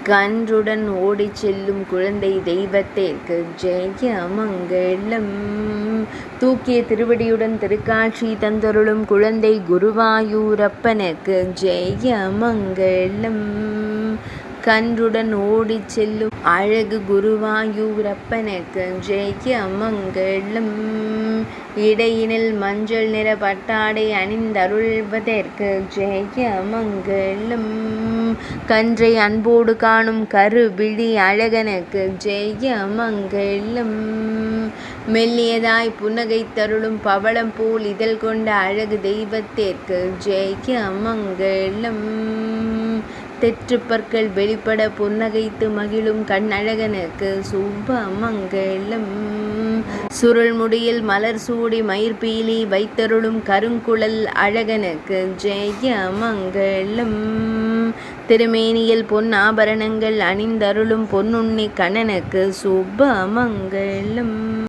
கன்றுடன் ஓடிச் செல்லும் குழந்தை தெய்வத்திற்கு ஜெயமங்கலம். தூக்கிய திருவடியுடன் திருக்காட்சி தந்தருளும் குழந்தை குருவாயூரப்பனுக்கு ஜெயமங்கலம். கன்றுடன் ஓடிச் செல்லும் அழகு குருவாயூரப்பனுக்கு ஜெயமங்கலம். இடையினில் மஞ்சள் நிற பட்டாடை அணிந்தருள்வதற்கு ஜெயமங்கலம். கன்றை அன்போடு காணும் கருவிழி அழகனுக்கு ஜெயமங்கலம். மெல்லியதாய் புன்னகை தருளும் பவளம் போல் இதழ் கொண்ட அழகு தெய்வத்திற்கு ஜெயமங்கலம். தெற்றுப்பற்கள் வெளிப்பட புன்னகைத்து மகிழும் கண்ணழகனுக்கு சுபமங்கலம். சுருள் முடியில் மலர் சூடி மயிர்பீலி வைத்தருளும் கருங்குழல் அழகனுக்கு ஜெயமங்கலம். திருமேனியில் பொன் ஆபரணங்கள் அணிந்தருளும் பொன்னுண்ணி கண்ணனுக்கு சுபமங்கலம்.